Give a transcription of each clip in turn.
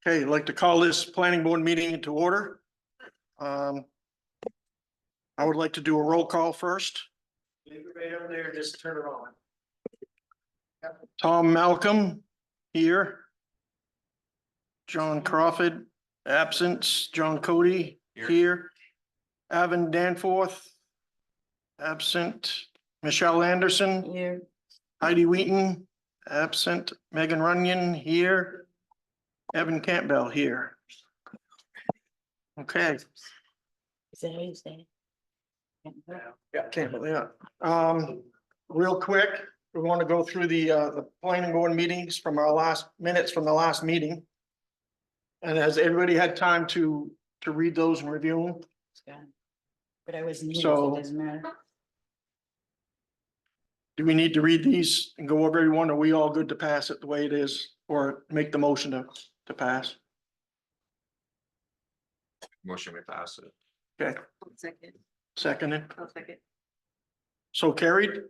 Okay, I'd like to call this planning board meeting into order. I would like to do a roll call first. Everybody over there, just turn it on. Tom Malcolm, here. John Crawford, absent. John Cody, here. Evan Danforth, absent. Michelle Anderson, Here. Heidi Wheaton, absent. Megan Runyon, here. Evan Campbell, here. Okay. Is that how you say it? Yeah, Campbell, yeah. Real quick, we want to go through the planning board meetings from our last minutes from the last meeting. And has everybody had time to read those and review them? It's gone. But I wasn't here, So- so it doesn't matter. Do we need to read these and go over everyone? Are we all good to pass it the way it is or make the motion to pass? Motion we pass it. Okay, Second. seconded. I'll second. So carried?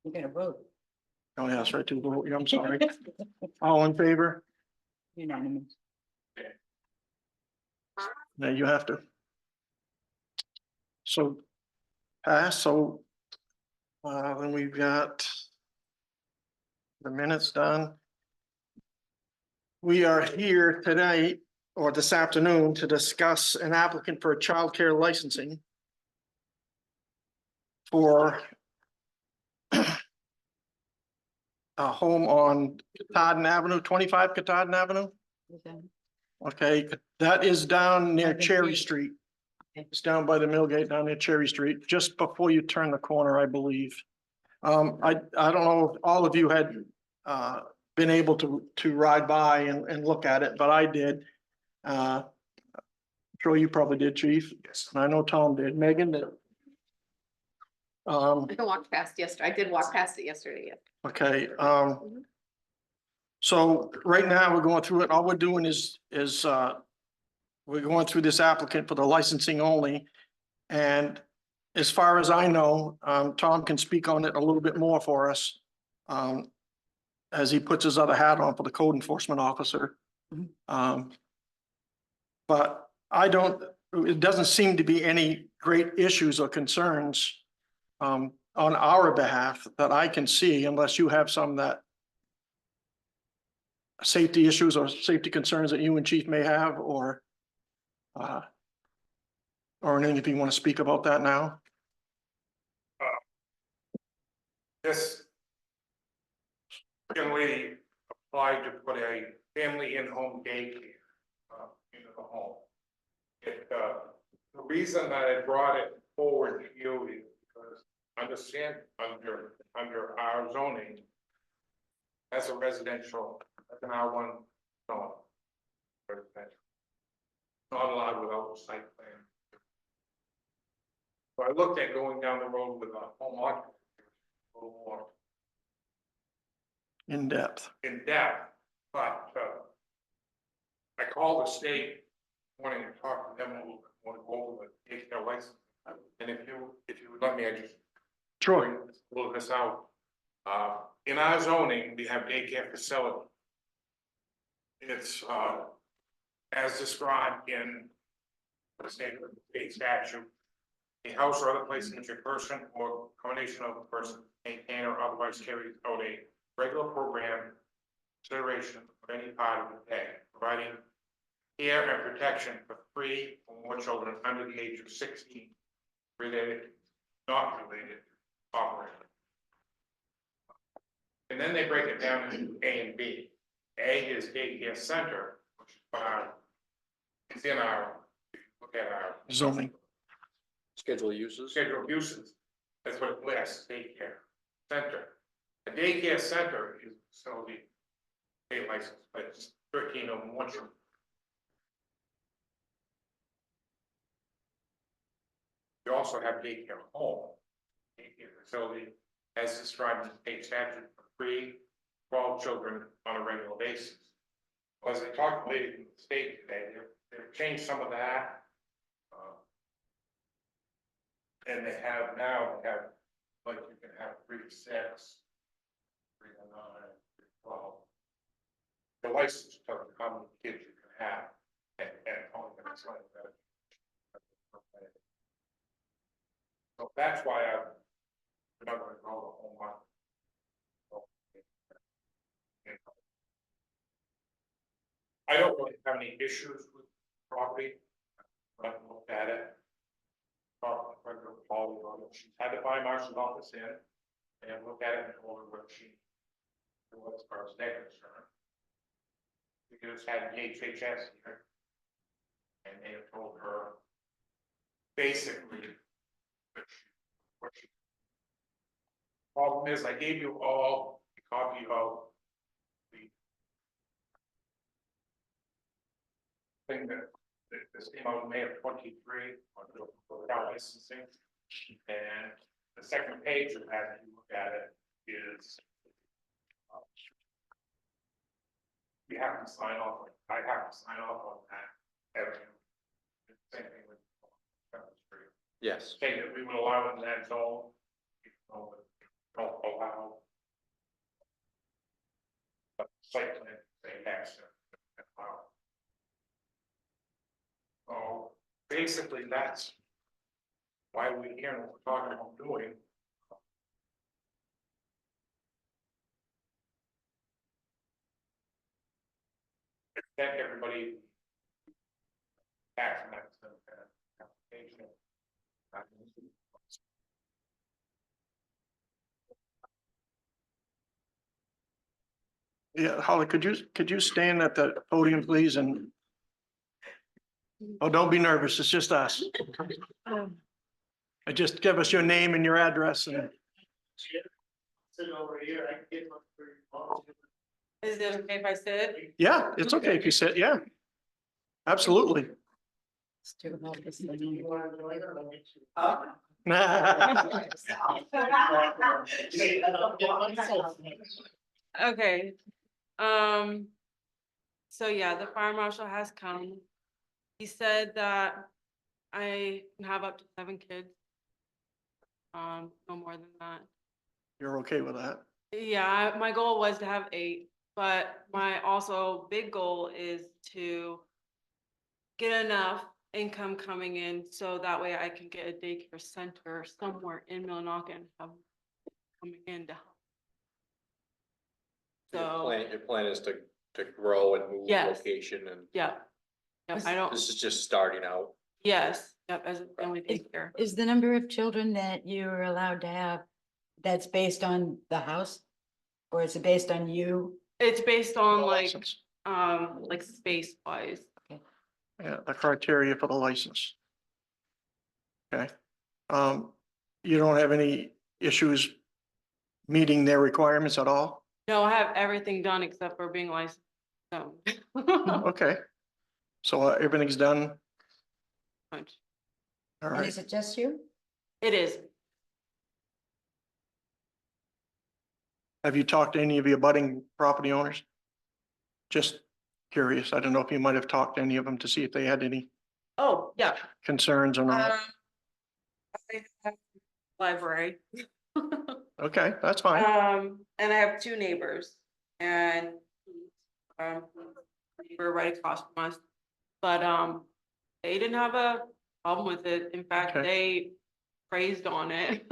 You gotta vote. Oh, yeah, that's right, to vote. I'm sorry. All in favor? Unanimous. No, you have to. So pass, so then we've got the minutes done. We are here today or this afternoon to discuss an applicant for a childcare licensing for a home on Katahdin Avenue, 25 Katahdin Avenue. Okay. Okay, that is down near By the Cherry gate. Street. Okay. It's down by the mill gate down near Cherry Street, just before you turn the corner, I believe. I don't know if all of you had been able to ride by and look at it, but I did. Sure you probably did, Chief. Yes. And I know Tom did. Megan did. I walked past yesterday. I did walk past it yesterday. Okay, so right now we're going through it. All we're doing is we're going through this applicant for the licensing only. And as far as I know, Tom can speak on it a little bit more for us. As he puts his other hat on for the code enforcement officer. But it doesn't seem to be any great issues or concerns on our behalf that I can see, unless you have some that safety issues or safety concerns that you and Chief may have, or anything, if you want to speak about that now. This young lady applied to put a family in-home daycare into the home. The reason that I brought it forward to you is because understand under our zoning, as a residential, as an R1 zone, residential, not allowed without a site plan. So I looked at going down the road with a home occupancy, a little more In depth. in depth, but I called the state, wanting to talk to them a little bit, want to go over the daycare license. And if you would let me, I just Sure. bring a little this out. In our zoning, we have daycare facility. It's as described in the state statute. A house or other place in which a person or combination of a person maintain or otherwise carries out a regular program, consideration of any part of the day, providing care and protection for 3 or more children under the age of 16, related, not related, operating. And then they break it down into A and B. A is daycare center, which is in our, if you look at our Zoning. Schedule uses. schedule of uses. That's what it lists, daycare center. A daycare center is a facility, state license, but it's 13 or more children. We also have daycare home, daycare facility, as described in state statute for 3, 12 children on a regular basis. As I talked to ladies in the state today, they've changed some of that. And they have, like, you can have 3 to 6, 3 to 9, 3 to 12. They license tells you how many kids you can have and home, that's like that. So that's why I'm not gonna call the home lot. I don't really have any issues with property. I looked at it. She's had to buy Marshall's office in and look at it and over what she. As far as they're concerned. Because had the HHS here. And they have told her. Basically. What she. Problem is, I gave you all a copy of. The. Thing that this came out in May of 23 on the licensing. And the second page of that, if you look at it, is. You have to sign off, I have to sign off on that. Same thing with. Yes. Say that we would allow in that zone. Don't allow. But site plan, say yes. So basically, that's. Why we're here and what we're talking about doing. Thank everybody. Tax maps and application. Yeah, Holly, could you stand at the podium, please, and. Oh, don't be nervous, it's just us. Just give us your name and your address and. Sit over here, I can get one for you. Is it okay if I sit? Yeah, it's okay if you sit, yeah. Absolutely. It's too hard to see. You want to join or I'll get you? Okay. So yeah, the fire marshal has come. He said that I can have up to 7 kids. No more than that. You're okay with that? Yeah, my goal was to have 8, but my also big goal is to get enough income coming in so that way I can get a daycare center somewhere in Millinocket and have coming in to help. So, Your plan is to grow and move Yes. location and yeah. Yep, I don't, this is just starting out. yes, yep, as a family daycare. Is the number of children that you are allowed to have, that's based on the house? Or is it based on you? It's based on License. like space wise. Yeah, the criteria for the license. Okay. You don't have any issues meeting their requirements at all? No, I have everything done except for being licensed, so. Okay. So everything's done? Much. All And right. is it just you? It is. Have you talked to any of your budding property owners? Just curious. I don't know if you might have talked to any of them to see if they had any Oh, yeah. concerns or not. I have library. Okay, that's fine. And I have 2 neighbors and neighbor right across from us. But they didn't have a problem with it. In fact, Okay. they praised on it.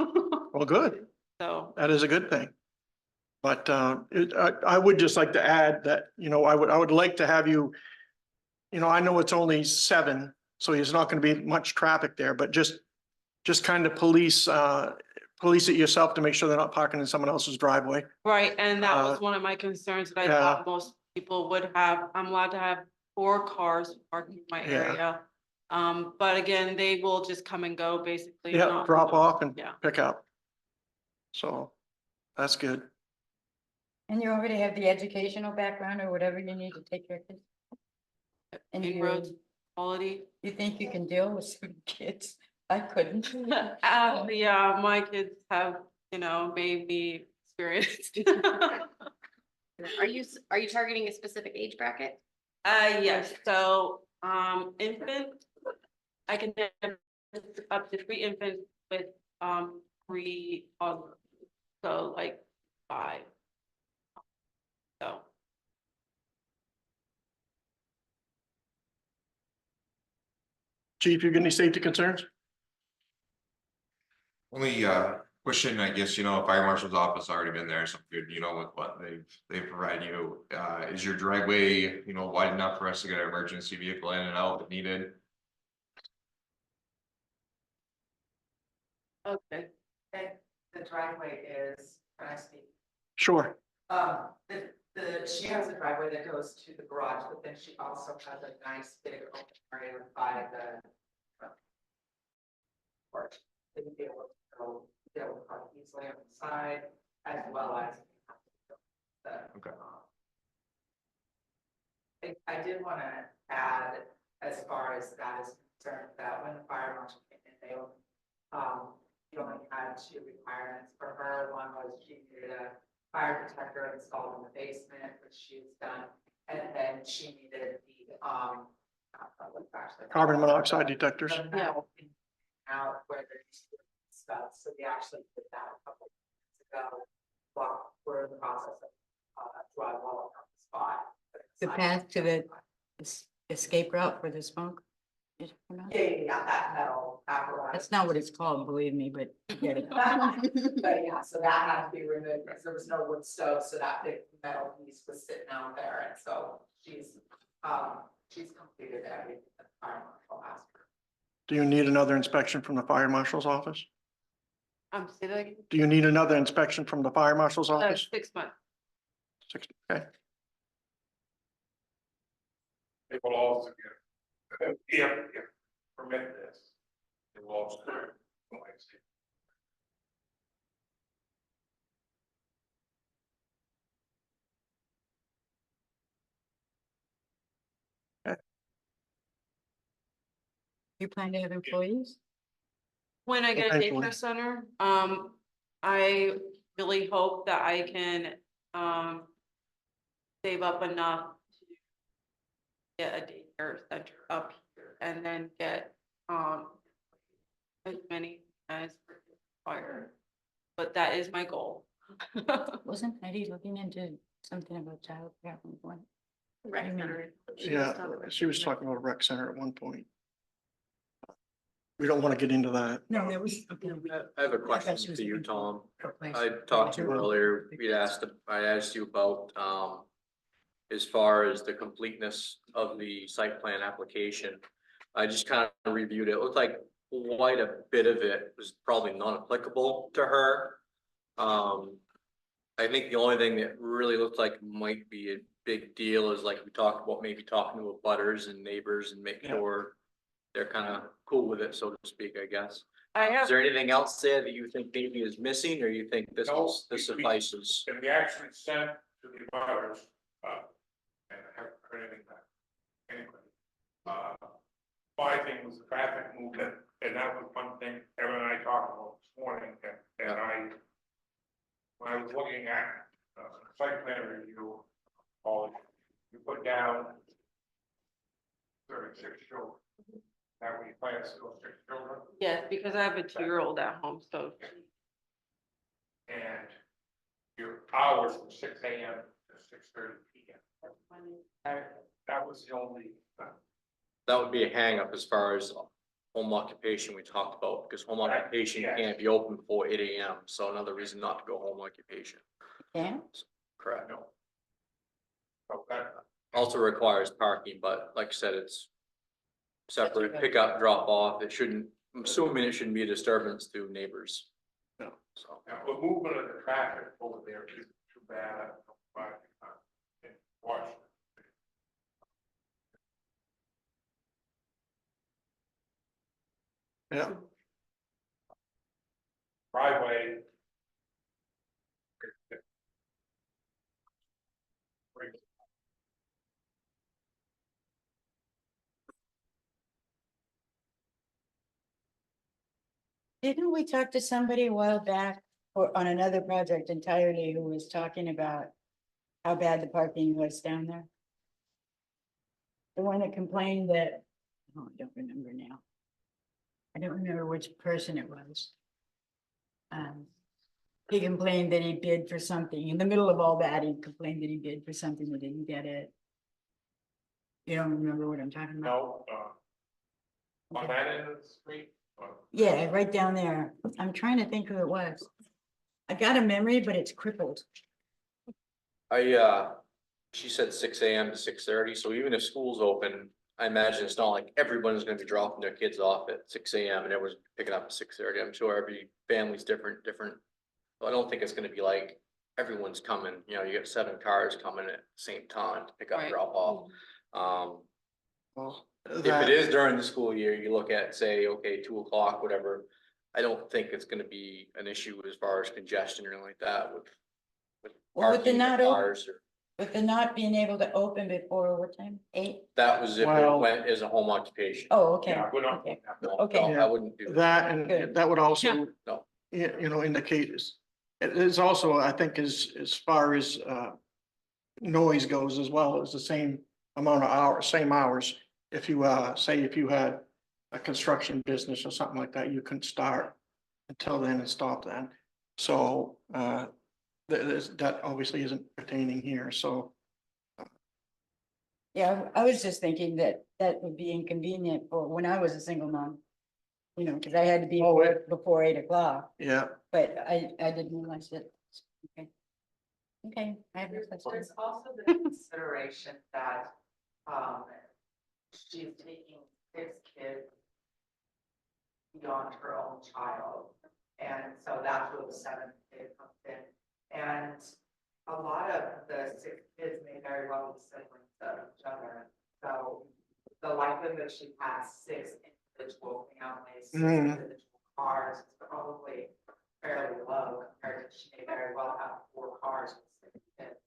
Well, good. So, That is a good thing. But I would just like to add that, I would like to have you, I know it's only 7, so there's not going to be much traffic there, but just kind of police it yourself to make sure they're not parking in someone else's driveway. right, and that was one of my concerns that I yeah. thought most people would have. I'm allowed to have 4 cars parking in my Yeah. area. But again, they will just come and go basically. Yeah, not- drop off and Yeah. pick up. So that's good. And you already have the educational background or whatever you need to take care of kids? And Main roads quality. you think you can deal with some kids? I couldn't. Yeah, my kids have, made me experienced. Are you targeting a specific age bracket? Yes, so, infant, I can have up to 3 infants with, 3 toddlers, so like 5. So, Chief, you got any safety concerns? Only question, I guess, fire marshal's office already been there, so good, with what they provide you. Is your driveway, wide enough for us to get an emergency vehicle in and out if needed? Okay. The driveway is, can I speak? Sure. She has a driveway that goes to the garage, but then she also has a nice big open area by the porch. They would be able to park easily on the side as well as the. Okay. I did want to add, as far as that is concerned, that when the fire marshal came in, you only had 2 requirements for her. One was she needed a fire detector installed in the basement, which she's done, and then she needed the Carbon monoxide detectors. the metal in- out where there's stuff. So we actually did that a couple of months ago. While we're in the process of drywall on the spot. The path to the escape route for the smoke? Is it pronounced? Yeah, that metal apparatus. That's not what it's called, believe me, but get it. But yeah, so that had to be removed because there was no wood stove, so that big metal piece was sitting out there, and so she's completed everything that the fire marshal asked her. Do you need another inspection from the fire marshal's office? Say that again. Do you need another inspection from the fire marshal's office? 6 months. Okay. They will also get, if permit this, they will also. You plan to have employees? When I get a Eventually. daycare center, I really hope that I can, save up enough to get a daycare center up here and then get, as many as required. But that is my goal. Wasn't Heidi looking into something about childcare at one point? Rec center. Yeah, she was talking about a rec center at one point. We don't want to get into that. No, there was. I have a question to you, Tom. I talked to you earlier, I asked you about, as far as the completeness of the site plan application. I just kind of reviewed it. It looked like quite a bit of it was probably not applicable to her. I think the only thing that really looked like might be a big deal is like we talked about, maybe talking to butters and neighbors and make Yeah. sure they're kind of cool with it, so to speak, I guess. I Is have, there anything else there that you think maybe is missing, or you think this No, this we- suffices? And we actually sent to the buyers, and I haven't heard anything back. Anyway, my thing was the traffic movement, and that was one thing Evan and I talked about this morning, and when I was looking at, site plan review, all, you put down 36 children. That we plan to still 6 children, yes, because I have a 2-year-old at home, so. and your hours from 6 AM to 6:30 PM. That was the only, That would be a hang up as far as home occupation we talked about, because home Right, occupation yes. can't be open before 8 AM, so another reason not to go home occupation. Yeah, Correct. no. So that, Also requires parking, but like I said, it's separate okay. pickup, drop off. It shouldn't, I'm assuming it shouldn't be a disturbance to neighbors. No. So, the movement of the traffic over there is too bad, but, in Washington. Yeah. Driveway. didn't we talk to somebody a while back or on another project entirely who was talking about how bad the parking was down there? The one that complained that, oh, I don't remember now. I don't remember which person it was. He complained that he bid for something, in the middle of all that, he complained that he bid for something that didn't get it. You don't remember what I'm talking about? No, On that end of the street? Or- Yeah, right down there. I'm trying to think who it was. I got a memory, but it's crippled. She said 6 a.m. to 6:30, so even if school's open, I imagine it's not like everyone's gonna be dropping their kids off at 6 a.m. and everyone's picking up at 6:30. I'm sure every family's different. So I don't think it's gonna be like everyone's coming, you get 7 cars coming at the same time to pick up, Right. drop off. Well, If it that- is during the school year, you look at, say, okay, 2 o'clock, whatever. I don't think it's gonna be an issue as far as congestion or anything like that with. Well, with the parking not of open- cars or, But the not being able to open before what time? 8? that was if it Well- went as a home occupation. Oh, okay, Yeah, we're not. okay. No, Okay. no, I wouldn't do that. That, and Good. that would also, No. indicate is, it is also, I think, as far as, noise goes as well, it's the same amount of hours, same hours. If you, say if you had a construction business or something like that, you couldn't start until then and stop then. So, that obviously isn't pertaining here, so. Yeah, I was just thinking that that would be inconvenient for when I was a single mom. Because I had to be at Oh, work before 8 o'clock, Yeah, but I didn't realize it. Okay. Okay, I have no question. There's also the consideration that, she's taking 6 kids beyond her own child. And so that's where the 7th kid comes in. And a lot of the 6 kids may very well be siblings of each other. So the likelihood she has 6 individual families, 6 Mm. individual cars is probably fairly low compared to she may very well have 4 cars with 6 kids.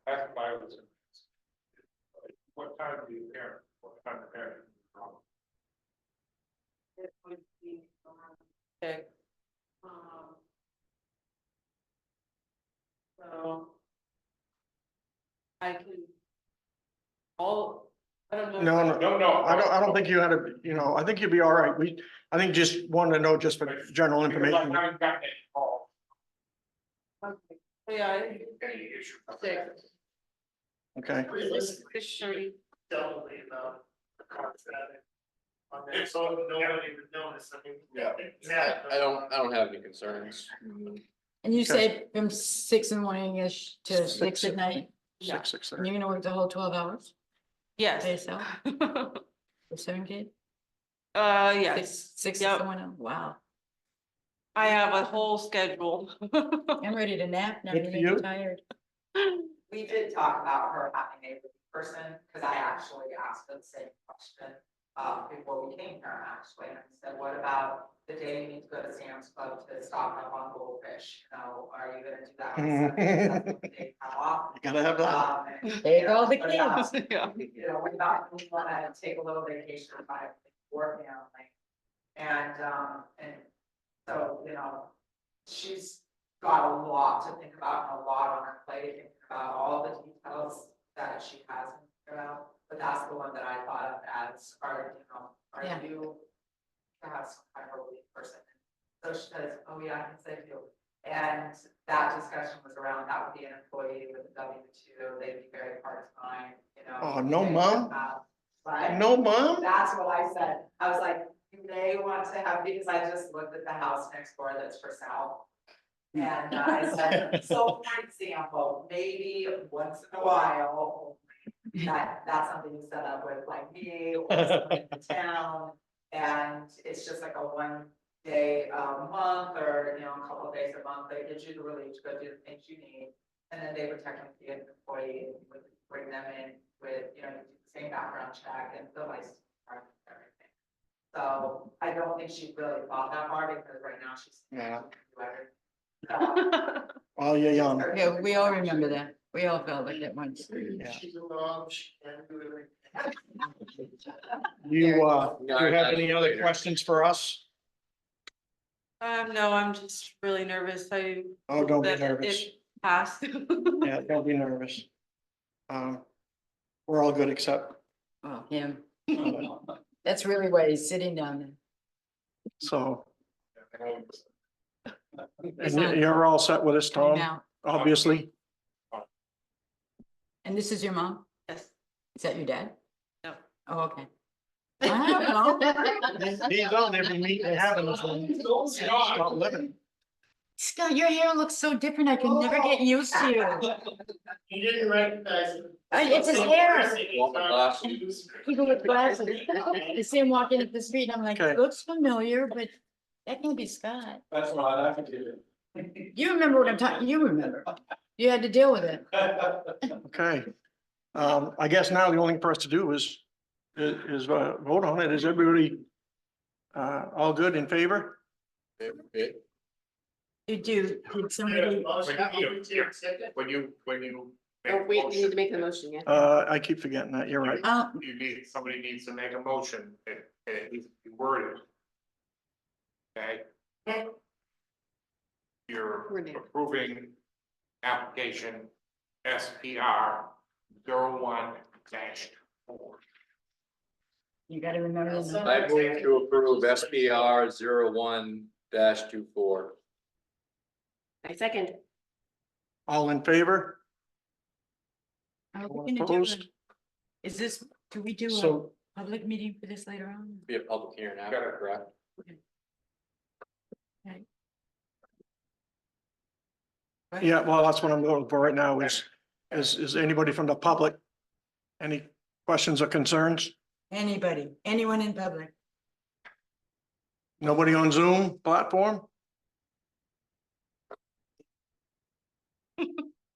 That's why I was. What time do you parent? What time do parent? It would be around 6. So. I can. I don't know. no, No. I don't think you had to, I think you'd be all right. I think just wanted to know just for general Because I information. haven't gotten any call. Okay. Yeah, I think Any issue. 6. Okay, 6:30. Double the amount of cars that on that, so nobody would notice, I mean. Yeah, I don't have any concerns. And you Okay. said from 6 in the morning-ish to 6 at night? Yeah. 6:30. And you're gonna work the whole 12 hours? By Yes. yourself? With 7 kids? Yes, 6 is Yep. the one, wow. I have a whole schedule. I'm ready to nap now, Good you for make me you. tired. We did talk about her having a person, because I actually asked her the same question, before we came here, actually, and I said, what about the day you need to go to Sam's Club to stock up on goldfish, are you gonna do that? on Sunday? That's what the day cut off. you gotta have that. Take all the But, kids. Yeah. We thought we wanna take a little vacation by working on like. And so, she's got a lot to think about and a lot on her plate, thinking about all the details that she hasn't figured out. But that's the one that I thought of as, are Yeah. you to have some kind of relief person? So she says, oh yeah, I can say you. And that discussion was around, that would be an employee with a W-2, they'd be very part-time, Oh, no they mom? would have- Right? No, mom? That's what I said. I was like, you may want to have, because I just looked at the house next door that's for sale. And I said, so for example, maybe once in a while, that's something you set up with like me or someone in the town. And it's just like a 1 day a month or, a couple of days a month, they get you the relief to go do the things you need. And then they would technically be an employee and you would bring them in with, you do the same background check and the license and everything. So I don't think she really thought that far because right now she's. Yeah. So, While you're young. Yeah, we all remember that. We all felt like that once. Yeah. She's a mom, she can do everything. Do you have any other questions for us? No, I'm just really nervous. Oh, don't be that nervous. it passed. Yeah, don't be nervous. We're all good except, Oh, him. That's really why he's sitting down there. so. And you're all set with us, Tom, Now, obviously? and this is your mom? Yes. Is that your dad? No. Oh, okay. He's on every meeting they have in this one. Scott Living. Scott, your hair looks so different. I can never get used to you. He didn't recognize it. It's his hair. Want my glasses? People with glasses. I see him walking up the street and I'm like, Okay. looks familiar, but that can't be Scott. That's right, I forget You remember what I'm talking, you remember. You had to deal with it. Okay. I guess now the only thing for us to do is vote on it. Is everybody all good in favor? You do, did somebody, When you. Oh, wait, we need to make the motion, yeah. I keep forgetting that. You're right. Somebody needs to make a motion, it needs to be worded. Okay? You're Worded. approving application SPR 01-4. you gotta remember the number. I move to approve SPR 01-24. I second. All in favor? Are All we gonna do opposed? Is this, do we do a So, public meeting for this later on? Be a public hearing after, correct? yeah, well, that's what I'm going for right now is anybody from the public? Any questions or concerns? Anybody, anyone in public? Nobody on Zoom platform?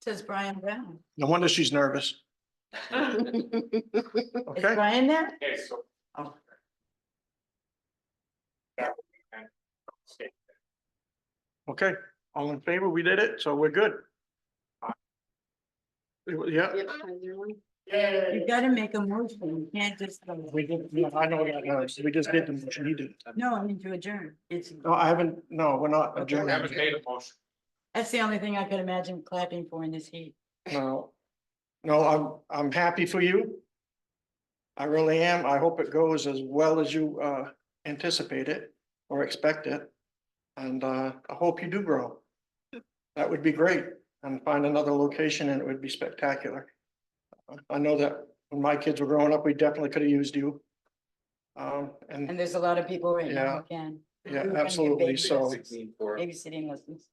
Says Brian Brown. No wonder she's nervous. Is Okay, Brian there? Okay, so. Oh. okay, all in favor? We did it, so we're good. Yeah, Yep, 501. Yeah. You gotta make a motion, you can't just, we did, yeah, I know that, we just did the motion, he did. no, I mean to adjourn. It's, No, I haven't, no, we're not We adjourned. haven't made a motion. that's the only thing I could imagine clapping for in this heat. No, no, I'm happy for you. I really am. I hope it goes as well as you anticipate it or expect it. And I hope you do grow. That would be great, and find another location and it would be spectacular. I know that when my kids were growing up, we definitely could have used you. And And there's a lot of people right now Yeah. who can. yeah, who can get absolutely. So 16 for. Babysitting lessons.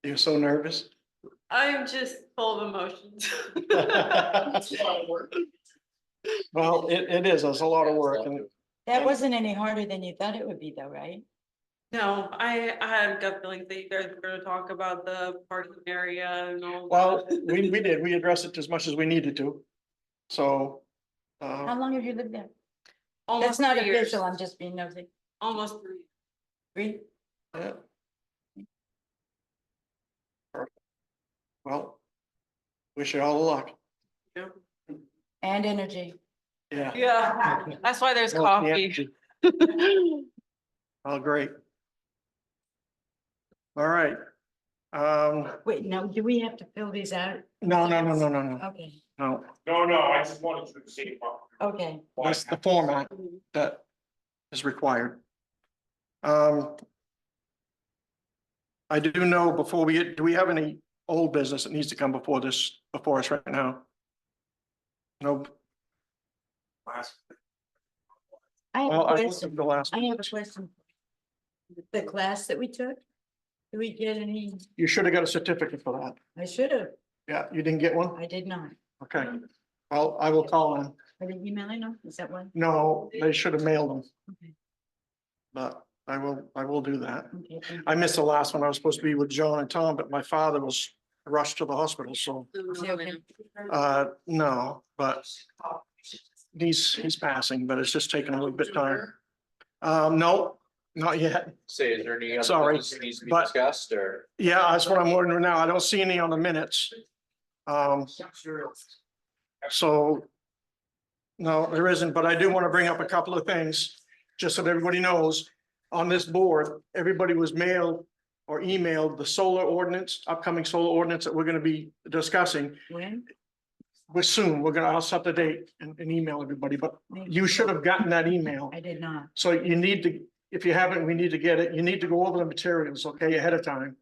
you're so nervous. I'm just full of emotions. Well, it is. It's a lot of work and That wasn't any harder than you thought it would be though, right? No, I had gut feelings that you guys were gonna talk about the parking area and all. well, that. we did. We addressed it as much as we needed to. So. How long have you lived there? Almost That's not 3 years. official, I'm just being nosy. Almost 3. Three? Yeah. Perfect. Well, wish you all the luck. Yeah. And energy. Yeah. Yeah, that's why there's Well, coffee. yeah. Oh, great. All right. Wait, now, do we have to fill these out? No, Okay, no. No, I just wanted you to see. okay. That's the format that is required. I do know before we get, do we have any old business that needs to come before us right now? No. I have Well, a I looked question. at the last, I have a question. The class that we took, do we get any, you should have got a certificate for that. I should have, Yeah, you didn't get one? I did not. Okay. I will call them. Are they emailing them? Is that one? No, they should have mailed them. Okay. But I will do that. Okay, thank I you. missed the last one. I was supposed to be with John and Tom, but my father was rushed to the hospital, so, Is he okay? no, but he's passing, but it's just taking a little bit time. No, not yet. Say, is there any other Sorry, business that needs to be but- discussed or? Yeah, that's what I'm wondering now. I don't see any on the minutes. So. No, there isn't, but I do want to bring up a couple of things, just so that everybody knows. On this board, everybody was mailed or emailed the solar ordinance, upcoming solar ordinance that we're gonna be discussing. When? We're soon, I'll set the date and email everybody, but you should have gotten that email. I did not. So you need to, if you haven't, we need to get it. You need to go over the materials, okay, ahead of time.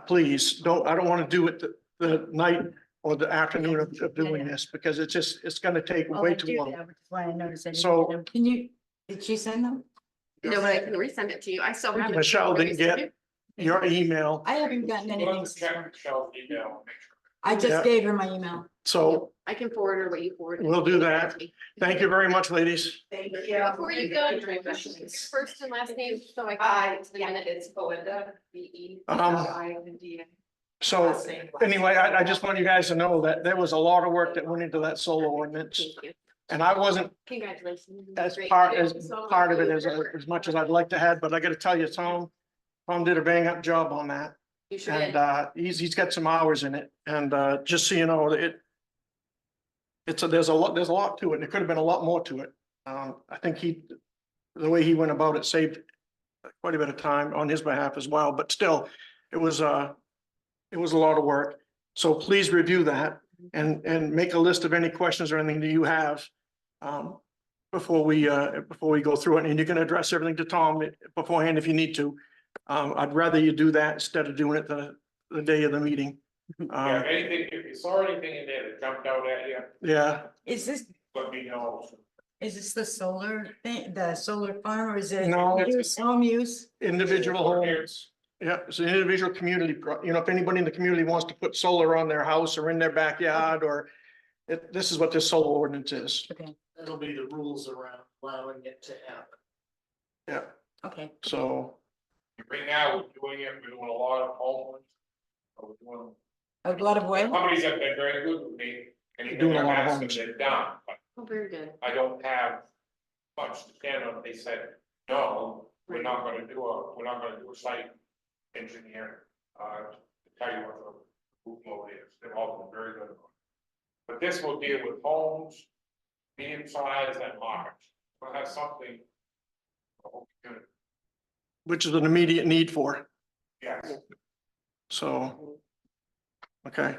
Please, I don't want to do it the night or the afternoon of doing Yeah. this, because it's gonna take Well, way I too do long. that, which is why I noticed I didn't So- get them. Can you, did she send them? No, but I can resend it to you. I still have it. Michelle didn't Resend get it. your email, I haven't gotten We'll anything. have to check Michelle's email, make sure. I Yeah. just gave her my email. so I can forward her what you forwarded. we'll do that. Thank you very much, ladies. Thank you. Before you go, first and last name, so I can. Yeah, it's Belinda, B-E. Um, So anyway, I just want you guys to know that there was a lot of work that went into that solar ordinance, Thank you. and I wasn't Congratulations. as Great. part, Thank as you so part of much. it as much as I'd like to have, but I gotta tell you, Tom did a bang up job on that. You sure And, did. he's got some hours in it, and, just so you know, there's a lot to it, and there could have been a lot more to it. I think the way he went about it saved quite a bit of time on his behalf as well, but still, it was a lot of work. So please review that and make a list of any questions or anything that you have, before we go through it, and you can address everything to Tom beforehand if you need to. I'd rather you do that instead of doing it the day of the meeting. Yeah, if anything, if you saw anything in there that jumped out at you, Yeah, Is this, let me know. is this the solar thing, the solar farm, or is it? No. Use, home use? individual homes. Yeah, it's an individual community, if anybody in the community wants to put solar on their house or in their backyard, or this is what this solar ordinance is. Okay, That'll be the rules around allowing it to happen. Yeah, okay. so, Right now, we're doing a lot of homework. We're doing, A lot of what? companies have been very good with me, and Doing a they're lot of asking homes. it done, but Oh, very good. I don't have much to stand on. They said, no, we're not gonna do a site engineer, to tell you what the roof load is. They've all been very good about it. But this will deal with homes, medium size and large. We'll have something. for the whole community. which is an immediate need for, Yes. so. Okay.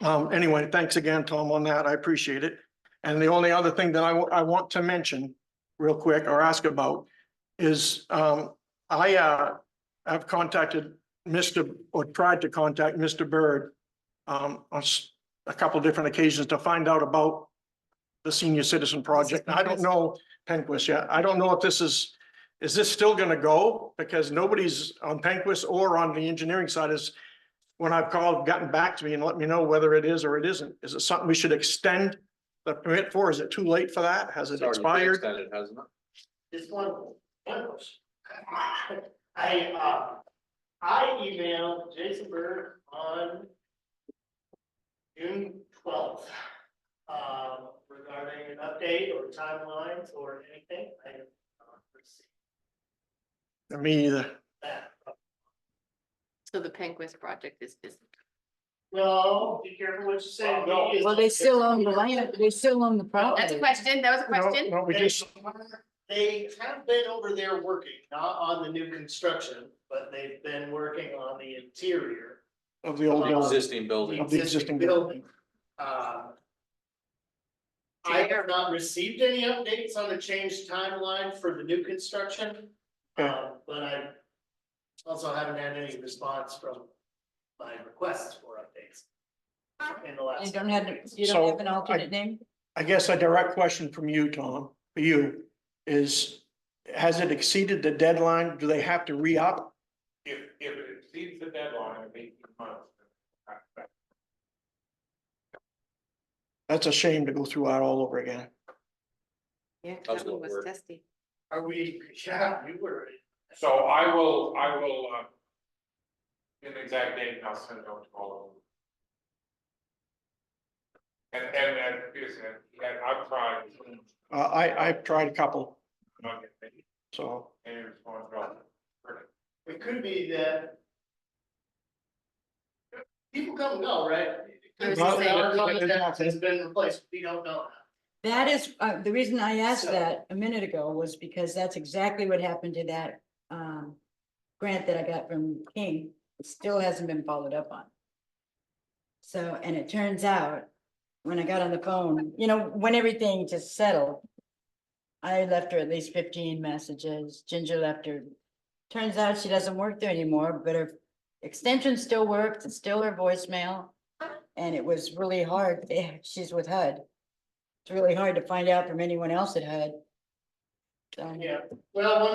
Anyway, thanks again, Tom, on that. I appreciate it. And the only other thing that I want to mention real quick or ask about is, I've contacted or tried to contact Mr. Bird on a couple different occasions to find out about the senior citizen project. I don't know, Penquist, yet. I don't know if this is this still gonna go? Because nobody's on Penquist or on the engineering side when I've called, gotten back to me and let me know whether it is or it isn't. Is it something we should extend the permit for? Is it too late for that? Has it It's already been expired? extended, hasn't it? Just one question. I emailed Jason Bird on June 12th. Regarding an update or timelines or anything, I have not received Me either. that. So the Penquist project is busy. Well, be careful what you say. to me. Well, they still own the land, they still own the property. That's a question. That was a question. No, we just, They have been over there working, not on the new construction, but they've been working on the interior. of the old building. Existing building. Of the existing building. I have not received any updates on the changed timeline for the new construction. Okay. But I also haven't had any response from my requests for updates. In the You last. don't have, you So, don't have an alternate name? I guess a direct question from you, Tom, for you, is has it exceeded the deadline? Do they have to re-up? If it exceeds the deadline of 18 months. then That's a shame to go through that all over again. Yeah, How's that one it was work? testy. Are we, yeah, you were. So I will, get the exact date and I'll send it out to all of them. And, I've tried, I've tried a couple, not getting so. any response at all. It could be that. People come and go, right? I was gonna Well, say, our contract exactly. has been replaced, we don't know. That is, the reason I asked So- that a minute ago was because that's exactly what happened to that, grant that I got from King. It still hasn't been followed up on. So, and it turns out, when I got on the phone, when everything just settled, I left her at least 15 messages. Ginger left her. Turns out she doesn't work there anymore, but her extension still works. It's still her voicemail. and it was really hard, she's with HUD. It's really hard to find out from anyone else at HUD. So, Yeah, well,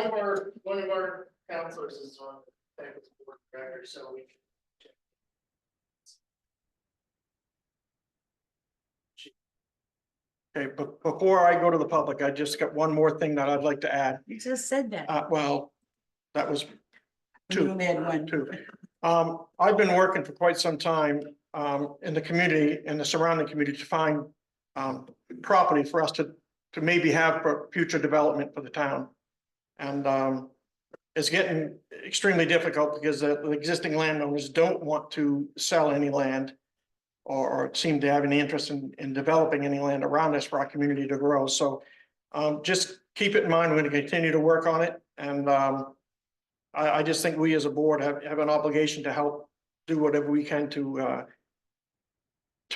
one of our counselors is on the board of directors, so we can. Okay, but before I go to the public, I just got one more thing that I'd like to add. you just said that. Well, that was You two. only had one. Two. I've been working for quite some time, in the community, in the surrounding community to find, property for us to maybe have for future development for the town. And, it's getting extremely difficult because the existing landowners don't want to sell any land or seem to have any interest in developing any land around us for our community to grow. So, just keep it in mind, we're going to continue to work on it. And, I just think we as a board have an obligation to help do whatever we can to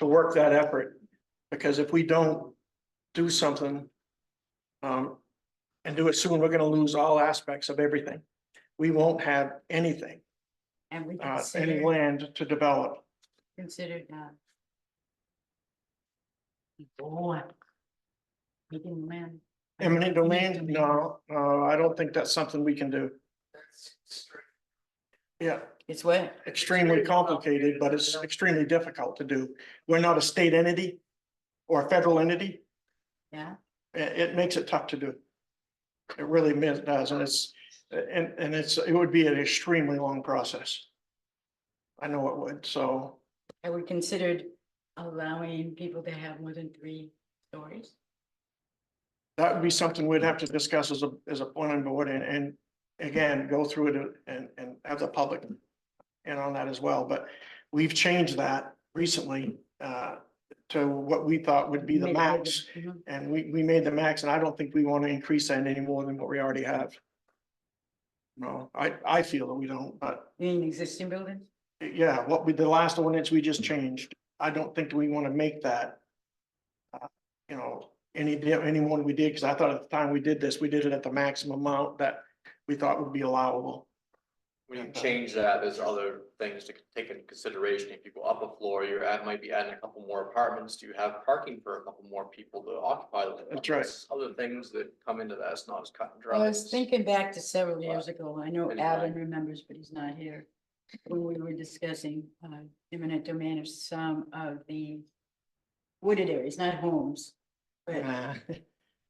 work that effort. Because if we don't do something, and do it soon, we're gonna lose all aspects of everything. We won't have anything, And we any considered, land to develop. considered, boy. Making land. Eminent domain, no, I don't think that's something we can do. That's straight. Yeah, It's what? extremely complicated, but it's extremely difficult to do. We're not a state entity or a federal entity. Yeah, It makes it tough to do. It really does, and it would be an extremely long process. I know it would, so, I would considered allowing people to have more than 3 stories. that would be something we'd have to discuss as a planning board and again, go through it and have the public in on that as well, but we've changed that recently, to what we thought would be the Make it max. bigger. Mhm. And we made the max, and I don't think we want to increase that any more than what we already have. No, I feel that we don't, but You mean existing buildings? yeah, the last ordinance we just changed, I don't think we want to make that. You know, any more than we did, because I thought at the time we did this, we did it at the maximum amount that we thought would be allowable. When you change that, there's other things to take into consideration. If you go up a floor, might be adding a couple more apartments. Do you have parking for a couple more people to occupy? the That's right. apartments? Other things that come into that, it's not as cut and I dry. was thinking back to several years ago. I know Anytime. Alan remembers, but he's not here. When we were discussing eminent domain of some of the wooded areas, not homes. But Nah,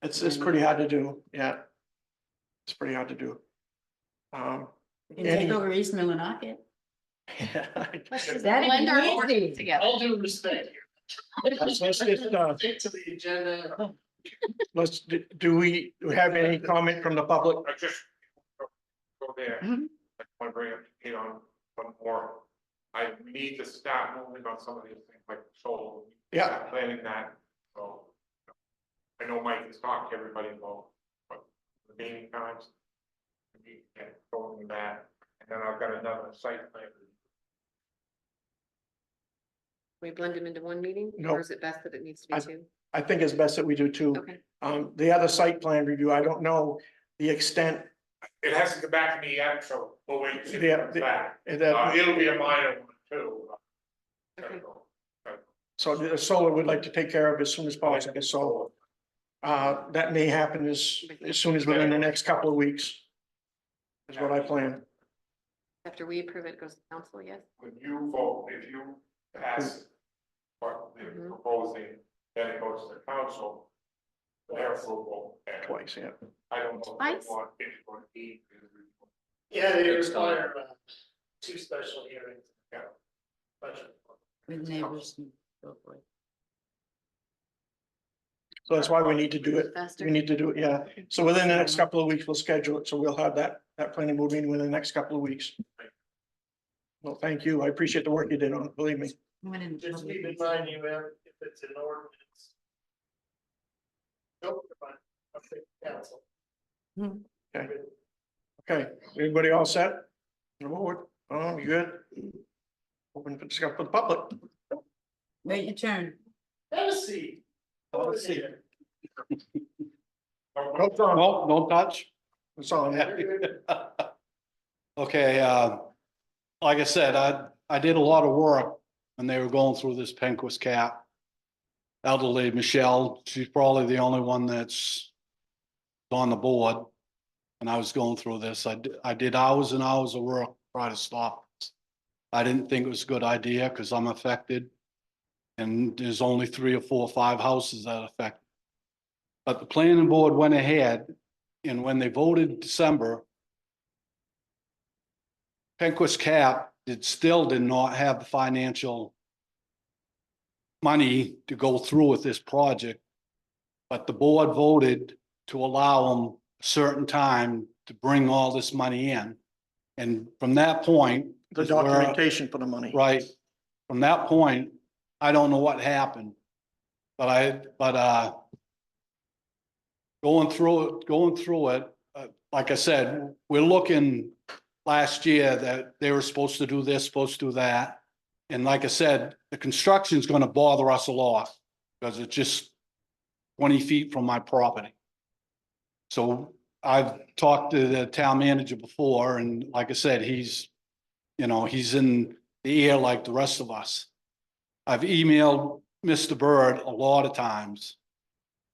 it's pretty hard to do, yeah. It's pretty hard to do. you can take over East Millinocket. That'd Blend our be boards easy. together. All due respect here. Let's just, Stick to the agenda. do we have any comment from the public? I just go there. Mhm. I want to bring up, one more. We need to start moving on some of these things like solar. Yeah. Start planning that, so. I know Mike has talked to everybody about, but the meeting times. We can go into that, and then I've got another site plan. We blend them into one meeting, No. or is it best that it needs to be I- 2? I think it's best that we do too. Okay. The other site plan review, I don't know the extent, It hasn't come back to me yet, so we'll wait and see if it Yeah, comes back. that, It'll be a minor one too. Okay. so the solar would like to take care of as soon as possible, so. That may happen as soon as within the next couple of weeks. Is what I plan. After we approve it, it goes to council, yes? When you vote, if you pass what they're Mhm. proposing, then it goes to the council. Their approval, and Twice, yeah. I don't know. if Twice? they want it or need. Yeah, they Next time. require 2 special hearings. Yeah. Budget. With neighbors and so forth. So that's why we need to do it. Faster. We need to do it, yeah. So within the next couple of weeks, we'll schedule it. So we'll have that planning board meeting within the next couple of weeks. Well, thank you. I appreciate the work you did on it, believe me. Went in Just public keep in meeting. mind, you have, if it's an ordinance. Nope, fine. Okay, council. Okay, everybody all set? On board? Oh, you good? Open for discussion for the public. Wait your turn. Have a seat. Have a seat. No, No, don't touch. It's on. Okay, like I said, I did a lot of work when they were going through this Penquist cap. Elderly Michelle, she's probably the only one that's on the board. And I was going through this, I did hours and hours of work, to try to stop this. I didn't think it was a good idea, because I'm affected. And there's only 3 or 4 or 5 houses that are affected. But the planning board went ahead, and when they voted in December, Penquist Cap still did not have the financial money to go through with this project. But the board voted to allow them a certain time to bring all this money in. And from that point. The is where- documentation for the money. Right, from that point, I don't know what happened. But going through it, like I said, we're looking last year that they were supposed to do this, supposed to do that. And like I said, the construction's gonna bother us a lot, because it's just 20 feet from my property. So I've talked to the town manager before, and like I said, he's in the air like the rest of us. I've emailed Mr. Bird a lot of times.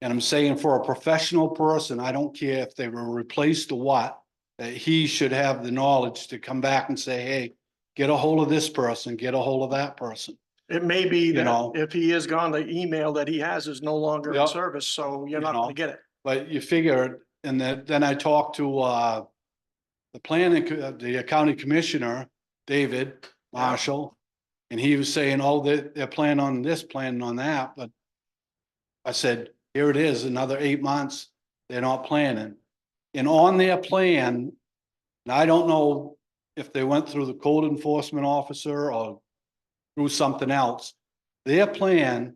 And I'm saying, for a professional person, I don't care if they were replaced or what, that he should have the knowledge to come back and say, hey, get a hold of this person, get a hold of that person. It may be that know. if he is gone, the email that he has is no longer in Yep. service, so you're You not know. gonna get it. But you figure, and then I talked to the county commissioner, David Marshall. And he was saying, oh, they're planning on this, planning on that, but I said, here it is, another 8 months, they're not planning. And on their plan, and I don't know if they went through the code enforcement officer or through something else, their plan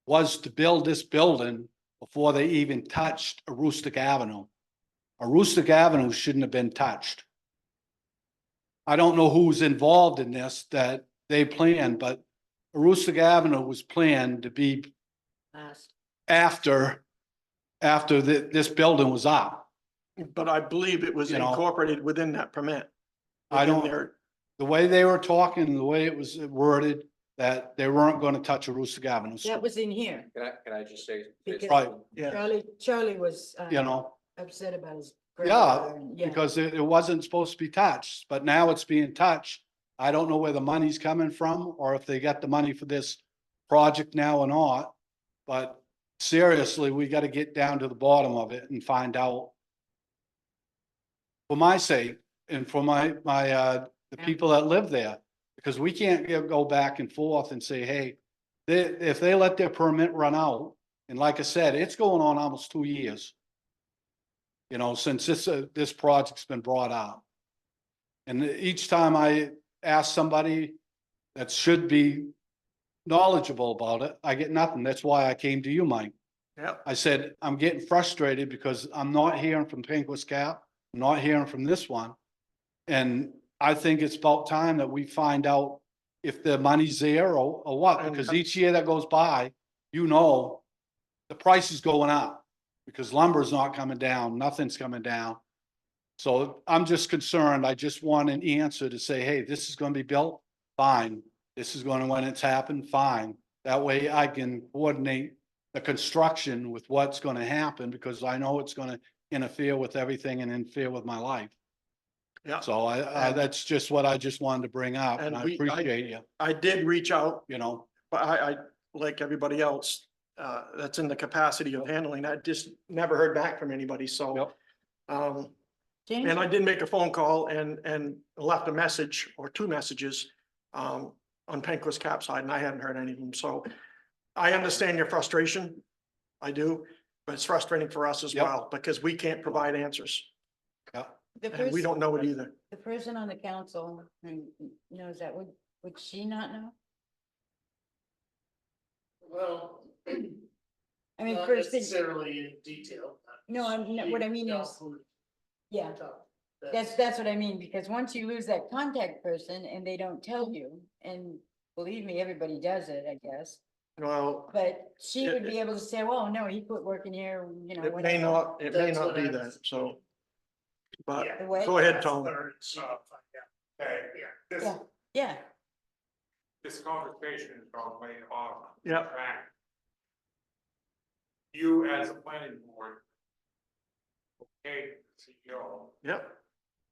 was to build this building before they even touched Aroostook Avenue. Aroostook Avenue shouldn't have been touched. I don't know who's involved in this that they planned, but Aroostook Avenue was planned to be after this building was up. But I believe it was You know. incorporated within that permit. I within don't- their- The way they were talking, the way it was worded, that they weren't gonna touch Aroostook Avenue. That was in here. Can I just say? Because- Right, Yeah. Charlie was you know, upset about his. yeah, grandmother and- yeah. because it wasn't supposed to be touched, but now it's being touched. I don't know where the money's coming from, or if they got the money for this project now or not. But seriously, we gotta get down to the bottom of it and find out. For my sake, and for the Yeah. people that live there, because we can't go back and forth and say, hey, if they let their permit run out, and like I said, it's going on almost 2 years. You know, since this project's been brought up. And each time I ask somebody that should be knowledgeable about it, I get nothing. That's why I came to you, Mike. Yeah, I said, I'm getting frustrated because I'm not hearing from Penquist Cap, I'm not hearing from this one. And I think it's about time that we find out if the money's there or what, because each year that goes by, the price is going up. Because lumber's not coming down, nothing's coming down. So I'm just concerned, I just want an answer to say, hey, this is gonna be built, fine. This is gonna, when it's happened, fine. That way I can coordinate the construction with what's gonna happen, because I know it's gonna interfere with everything and interfere with my life. yeah. So that's just what I just wanted to bring up, and And I I- appreciate you, I did reach out, you know. but I, like everybody else, that's in the capacity of handling that, just never heard back from anybody, so. Yep. James, And I did make a phone call and left a message or 2 messages, on Penquist Cap side, and I hadn't heard anything, so. I understand your frustration, I do, but it's frustrating for us as Yep. well, because we can't provide answers, the and we person, don't know it either. the person on the council who knows that, would she not know? Well, I mean, not first thing, necessarily in detail. No, what I mean is- yeah, that's what I mean, because once you lose that contact person and they don't tell you, and believe me, everybody does it, I guess. Well, But she would be able to say, well, no, he quit working here, you know, it may whatever. not, it may That's not what be I that, was- so. But Yeah. The way- go ahead, That's Tom. third, so, yeah. Okay, yeah. This- Yeah, yeah, this conversation is gone way off. Yep. track. You as a planning board. Okay, CEO Yep,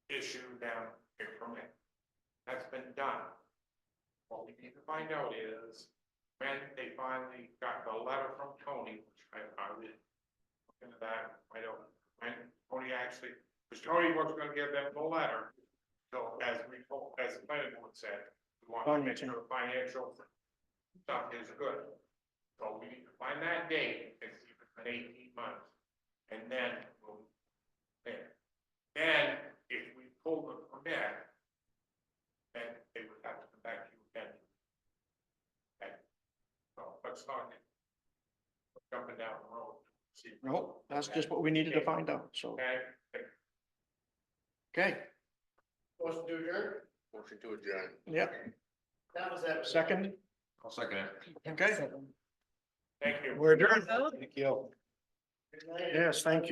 issue them a permit. That's been done. What we need to find out is when they finally got the letter from Tony, which I did look into that, I don't, when Tony actually, because Tony was gonna give them the letter. So as we, as the planning board said, we want to make sure the financial stuff is good. So we need to find that date, it's been 18 months, and then we'll, then if we pull the permit, then they would have to come back to you again. Okay, so let's not jumping down the road. See, no, that's just what we needed to find out, so, okay, okay, Motion to adjourn? Motion to adjourn. yep, That was that. second, I'll second it. okay, thank you. we're adjourned. Thank you. Good night. Yes, thank you.